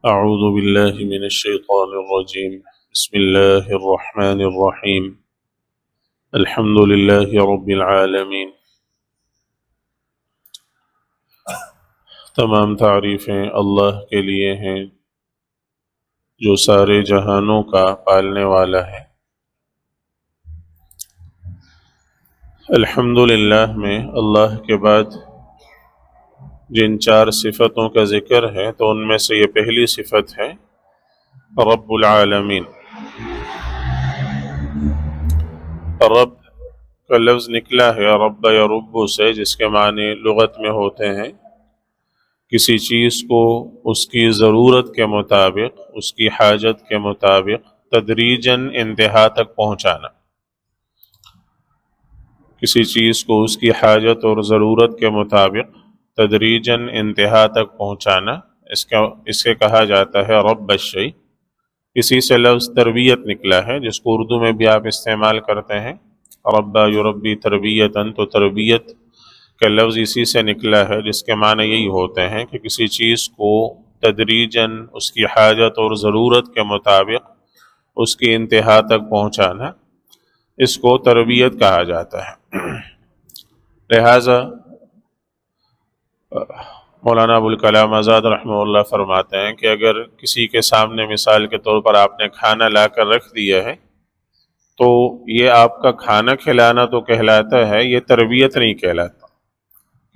أعوذ بالله من الشيطان الرجيم. بسم الله الرحمن الرحيم. الحمد لله رب العالمين. تمام تعریفیں اللہ کے لیے ہیں جو سارے جہانوں کا پالنے والا ہے۔ الحمدللہ میں اللہ کے بعد جن 4 صفتوں کا ذکر ہے تو ان میں سے یہ پہلی صفت ہے رب العالمین۔ رب کا لفظ نکلا ہے رب یرب سے، جس کے معنی لغت میں ہوتے ہیں کسی چیز کو اس کی ضرورت کے مطابق، اس کی حاجت کے مطابق تدریجاً انتہا تک پہنچانا۔ کسی چیز کو اس کی حاجت اور ضرورت کے مطابق تدریجاً انتہا تک پہنچانا، اسے کہا جاتا ہے رب الشیء۔ اسی سے لفظ تربیت نکلا ہے، جس کو اردو میں بھی آپ استعمال کرتے ہیں، ربا یربی تربیتاً، تو تربیت کا لفظ اسی سے نکلا ہے، جس کے معنی یہی ہوتے ہیں کہ کسی چیز کو تدریجاً اس کی حاجت اور ضرورت کے مطابق اس کی انتہا تک پہنچانا، اس کو تربیت کہا جاتا ہے۔ لہٰذا مولانا ابوالکلام آزاد رحمہ اللہ فرماتے ہیں کہ اگر کسی کے سامنے مثال کے طور پر آپ نے کھانا لا کر رکھ دیا ہے تو یہ آپ کا کھانا کھلانا تو کہلاتا ہے، یہ تربیت نہیں کہلاتا۔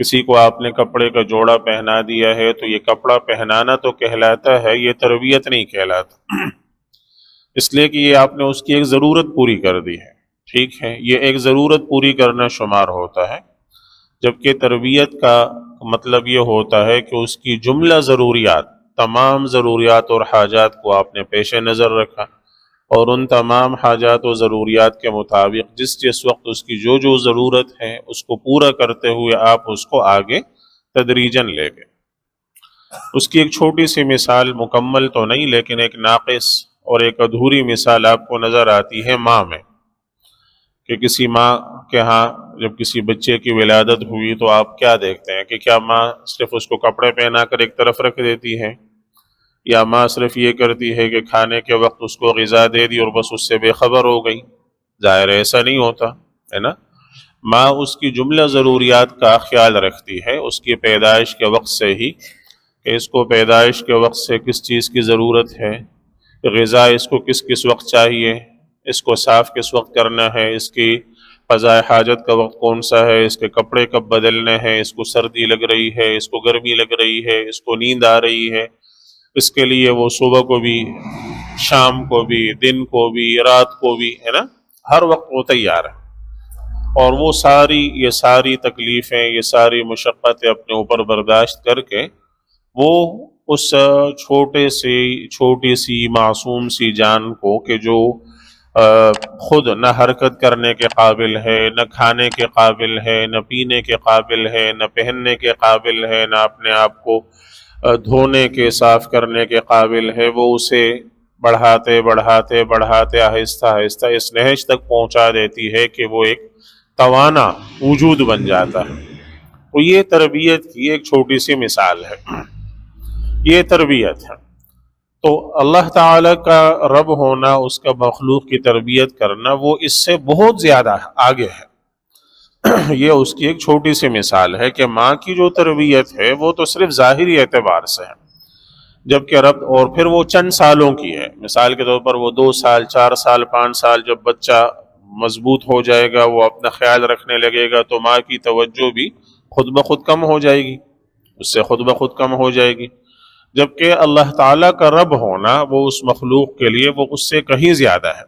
کسی کو آپ نے کپڑے کا جوڑا پہنا دیا ہے تو یہ کپڑا پہنانا تو کہلاتا ہے، یہ تربیت نہیں کہلاتا، اس لیے کہ یہ آپ نے اس کی ایک ضرورت پوری کر دی ہے۔ ٹھیک ہے، یہ ایک ضرورت پوری کرنا شمار ہوتا ہے، جبکہ تربیت کا مطلب یہ ہوتا ہے کہ اس کی جملہ ضروریات، تمام ضروریات اور حاجات کو آپ نے پیش نظر رکھا، اور ان تمام حاجات و ضروریات کے مطابق جس وقت اس کی جو ضرورت ہے اس کو پورا کرتے ہوئے آپ اس کو آگے تدریجاً لے گئے۔ اس کی ایک چھوٹی سی مثال، مکمل تو نہیں لیکن ایک ناقص اور ایک ادھوری مثال آپ کو نظر آتی ہے ماں میں، کہ کسی ماں کے ہاں جب کسی بچے کی ولادت ہوئی تو آپ کیا دیکھتے ہیں کہ کیا ماں صرف اس کو کپڑے پہنا کر ایک طرف رکھ دیتی ہے، یا ماں صرف یہ کرتی ہے کہ کھانے کے وقت اس کو غذا دے دی اور بس اس سے بے خبر ہو گئی؟ ظاہر ایسا نہیں ہوتا ہے نا۔ ماں اس کی جملہ ضروریات کا خیال رکھتی ہے، اس کی پیدائش کے وقت سے ہی، کہ اس کو پیدائش کے وقت سے کس چیز کی ضرورت ہے، غذا اس کو کس کس وقت چاہیے، اس کو صاف کس وقت کرنا ہے، اس کی قضاء حاجت کا وقت کون سا ہے، اس کے کپڑے کب بدلنے ہیں، اس کو سردی لگ رہی ہے، اس کو گرمی لگ رہی ہے، اس کو نیند آ رہی ہے، اس کے لیے وہ صبح کو بھی، شام کو بھی، دن کو بھی، رات کو بھی، ہے نا، ہر وقت وہ تیار ہے، اور وہ یہ ساری تکلیفیں، یہ ساری مشقتیں اپنے اوپر برداشت کر کے وہ اس چھوٹی سی معصوم سی جان کو، کہ جو خود نہ حرکت کرنے کے قابل ہے، نہ کھانے کے قابل ہے، نہ پینے کے قابل ہے، نہ پہننے کے قابل ہے، نہ اپنے آپ کو دھونے کے، صاف کرنے کے قابل ہے، وہ اسے بڑھاتے بڑھاتے بڑھاتے آہستہ آہستہ اس نہج تک پہنچا دیتی ہے کہ وہ ایک توانا وجود بن جاتا ہے۔ تو یہ تربیت کی ایک چھوٹی سی مثال ہے، یہ تربیت ہے۔ تو اللہ تعالیٰ کا رب ہونا، اس کا مخلوق کی تربیت کرنا، وہ اس سے بہت زیادہ آگے ہے۔ یہ اس کی ایک چھوٹی سی مثال ہے کہ ماں کی جو تربیت ہے وہ تو صرف ظاہری اعتبار سے ہے، جبکہ رب، اور پھر وہ چند سالوں کی ہے۔ مثال کے طور پر وہ 2 سال، 4 سال، 5 سال، جب بچہ مضبوط ہو جائے گا، وہ اپنا خیال رکھنے لگے گا، تو ماں کی توجہ بھی خود بخود کم ہو جائے گی، اس سے خود بخود کم ہو جائے گی۔ جبکہ اللہ تعالیٰ کا رب ہونا، وہ اس مخلوق کے لیے وہ اس سے کہیں زیادہ ہے۔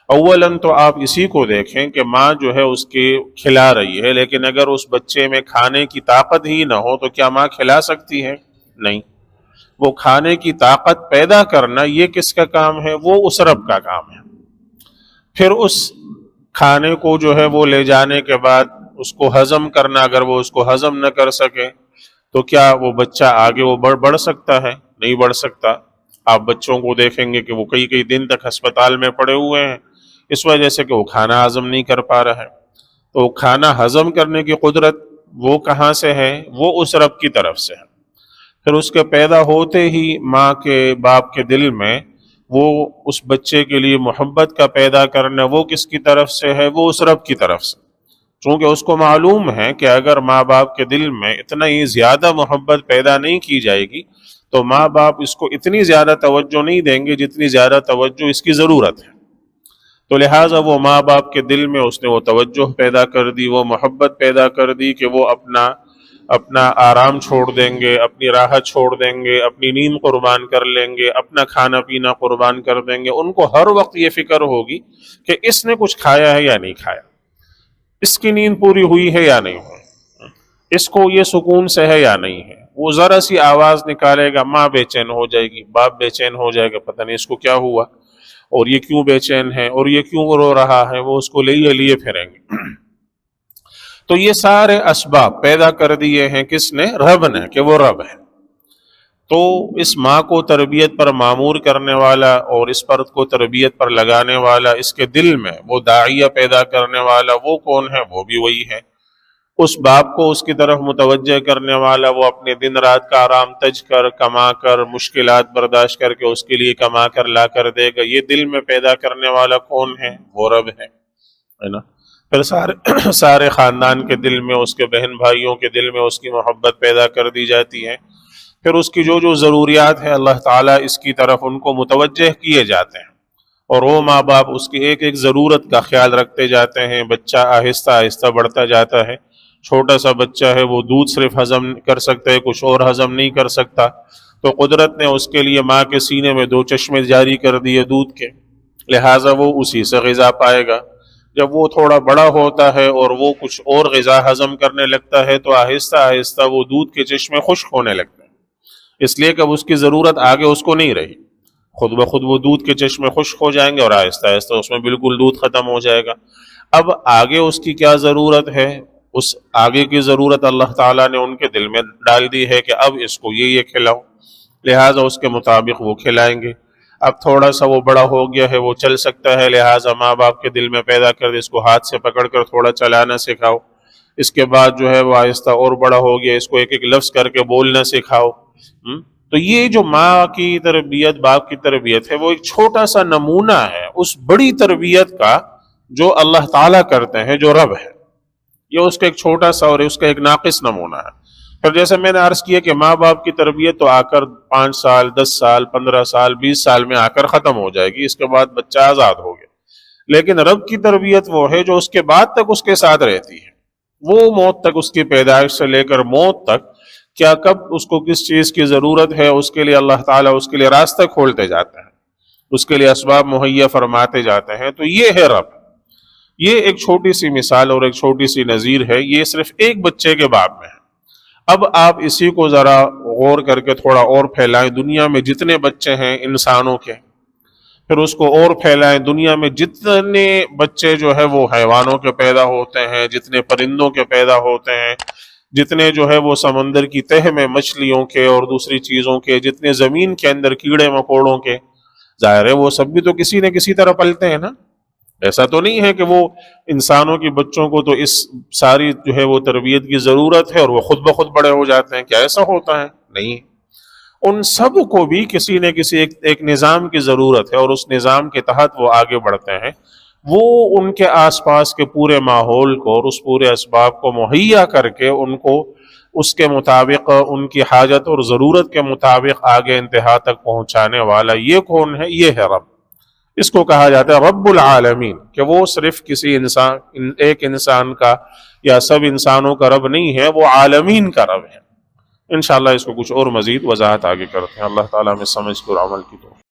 اولاً تو آپ اسی کو دیکھیں کہ ماں جو ہے اس کی کھلا رہی ہے، لیکن اگر اس بچے میں کھانے کی طاقت ہی نہ ہو تو کیا ماں کھلا سکتی ہے؟ نہیں۔ وہ کھانے کی طاقت پیدا کرنا، یہ کس کا کام ہے؟ وہ اس رب کا کام ہے۔ پھر اس کھانے کو جو ہے وہ لے جانے کے بعد اس کو ہضم کرنا، اگر وہ اس کو ہضم نہ کر سکے تو کیا وہ بچہ آگے وہ بڑھ سکتا ہے؟ نہیں بڑھ سکتا۔ آپ بچوں کو دیکھیں گے کہ وہ کئی دن تک ہسپتال میں پڑے ہوئے ہیں، اس وجہ سے کہ وہ کھانا ہضم نہیں کر پا رہا ہے۔ تو کھانا ہضم کرنے کی قدرت وہ کہاں سے ہے؟ وہ اس رب کی طرف سے ہے۔ پھر اس کے پیدا ہوتے ہی ماں کے باپ کے دل میں وہ اس بچے کے لیے محبت کا پیدا کرنا وہ کس کی طرف سے ہے؟ وہ اس رب کی طرف سے، چونکہ اس کو معلوم ہے کہ اگر ماں باپ کے دل میں اتنا ہی زیادہ محبت پیدا نہیں کی جائے گی تو ماں باپ اس کو اتنی زیادہ توجہ نہیں دیں گے جتنی زیادہ توجہ اس کی ضرورت ہے۔ تو لہٰذا وہ ماں باپ کے دل میں اس نے وہ توجہ پیدا کر دی، وہ محبت پیدا کر دی کہ وہ اپنا آرام چھوڑ دیں گے، اپنی راحت چھوڑ دیں گے، اپنی نیند قربان کر لیں گے، اپنا کھانا پینا قربان کر دیں گے۔ ان کو ہر وقت یہ فکر ہوگی کہ اس نے کچھ کھایا ہے یا نہیں کھایا، اس کی نیند پوری ہوئی ہے یا نہیں ہوئی، اس کو یہ سکون سے ہے یا نہیں ہے۔ وہ ذرا سی آواز نکالے گا، ماں بے چین ہو جائے گی، باپ بے چین ہو جائے گا، پتہ نہیں اس کو کیا ہوا اور یہ کیوں بے چین ہے اور یہ کیوں رو رہا ہے، وہ اس کو لیے پھریں گے۔ تو یہ سارے اسباب پیدا کر دیے ہیں کس نے؟ رب نے، کہ وہ رب ہے۔ تو اس ماں کو تربیت پر معمور کرنے والا اور اس پر کو تربیت پر لگانے والا، اس کے دل میں وہ داعیہ پیدا کرنے والا وہ کون ہے؟ وہ بھی وہی ہے۔ اس باپ کو اس کی طرف متوجہ کرنے والا، وہ اپنے دن رات کا آرام تج کر، کما کر، مشکلات برداشت کر کے اس کے لیے کما کر لا کر دے گا، یہ دل میں پیدا کرنے والا کون ہے؟ وہ رب ہے نا۔ پھر سارے خاندان کے دل میں، اس کے بہن بھائیوں کے دل میں اس کی محبت پیدا کر دی جاتی ہے۔ پھر اس کی جو ضروریات ہے اللہ تعالیٰ اس کی طرف ان کو متوجہ کیے جاتے ہیں، اور وہ ماں باپ اس کی ایک ایک ضرورت کا خیال رکھتے جاتے ہیں۔ بچہ آہستہ آہستہ بڑھتا جاتا ہے، چھوٹا سا بچہ ہے، وہ دودھ صرف ہضم کر سکتا ہے، کچھ اور ہضم نہیں کر سکتا، تو قدرت نے اس کے لیے ماں کے سینے میں 2 چشمے جاری کر دیے دودھ کے، لہٰذا وہ اسی سے غذا پائے گا۔ جب وہ تھوڑا بڑا ہوتا ہے اور وہ کچھ اور غذا ہضم کرنے لگتا ہے تو آہستہ آہستہ وہ دودھ کے چشمے خشک ہونے لگتے ہیں، اس لیے کہ اب اس کی ضرورت آگے اس کو نہیں رہی، خود بخود وہ دودھ کے چشمے خشک ہو جائیں گے اور آہستہ آہستہ اس میں بالکل دودھ ختم ہو جائے گا۔ اب آگے اس کی کیا ضرورت ہے؟ اس آگے کی ضرورت اللہ تعالیٰ نے ان کے دل میں ڈال دی ہے کہ اب اس کو یہ کھلاؤ، لہٰذا اس کے مطابق وہ کھلائیں گے۔ اب تھوڑا سا وہ بڑا ہو گیا ہے، وہ چل سکتا ہے، لہٰذا ماں باپ کے دل میں پیدا کر دے اس کو ہاتھ سے پکڑ کر تھوڑا چلانا سکھاؤ۔ اس کے بعد جو ہے وہ آہستہ اور بڑا ہو گیا، اس کو ایک ایک لفظ کر کے بولنا سکھاؤ۔ تو یہ جو ماں کی تربیت، باپ کی تربیت ہے، وہ ایک چھوٹا سا نمونہ ہے اس بڑی تربیت کا جو اللہ تعالیٰ کرتے ہیں، جو رب ہے۔ یہ اس کا ایک چھوٹا سا اور اس کا ایک ناقص نمونہ ہے۔ پھر جیسے میں نے عرض کیا کہ ماں باپ کی تربیت تو آ کر 5 سال، 10 سال، 15 سال، 20 سال میں آ کر ختم ہو جائے گی، اس کے بعد بچہ آزاد ہو گیا۔ لیکن رب کی تربیت وہ ہے جو اس کے بعد تک اس کے ساتھ رہتی ہے، وہ موت تک، اس کی پیدائش سے لے کر موت تک، کیا کب اس کو کس چیز کی ضرورت ہے، اس کے لیے اللہ تعالیٰ اس کے لیے راستہ کھولتے جاتے ہیں، اس کے لیے اسباب مہیا فرماتے جاتے ہیں۔ تو یہ ہے رب۔ یہ ایک چھوٹی سی مثال اور ایک چھوٹی سی نظیر ہے، یہ صرف ایک بچے کے باب میں ہے۔ اب آپ اسی کو ذرا غور کر کے تھوڑا اور پھیلائیں، دنیا میں جتنے بچے ہیں انسانوں کے، پھر اس کو اور پھیلائیں، دنیا میں جتنے بچے جو ہے وہ حیوانوں کے پیدا ہوتے ہیں، جتنے پرندوں کے پیدا ہوتے ہیں، جتنے جو ہے وہ سمندر کی تہ میں مچھلیوں کے اور دوسری چیزوں کے، جتنے زمین کے اندر کیڑے مکوڑوں کے، ظاہر ہے وہ سب بھی تو کسی نہ کسی طرح پلتے ہیں نا۔ ایسا تو نہیں ہے کہ وہ انسانوں کی بچوں کو تو اس ساری جو ہے وہ تربیت کی ضرورت ہے اور وہ خود بخود بڑے ہو جاتے ہیں، کیا ایسا ہوتا ہے؟ نہیں، ان سب کو بھی کسی نہ کسی ایک نظام کی ضرورت ہے، اور اس نظام کے تحت وہ آگے بڑھتے ہیں۔ وہ ان کے آس پاس کے پورے ماحول کو اور اس پورے اسباب کو مہیا کر کے ان کو اس کے مطابق، ان کی حاجت اور ضرورت کے مطابق آگے انتہا تک پہنچانے والا یہ کون ہے؟ یہ ہے رب۔ اس کو کہا جاتا ہے رب العالمین، کہ وہ صرف کسی انسان، ایک انسان کا یا سب انسانوں کا رب نہیں ہے، وہ عالمین کا رب ہے۔ انشاءاللہ اس کو کچھ اور مزید وضاحت آگے کرتے ہیں۔ اللہ تعالیٰ میں سمجھ اور عمل کی توفیق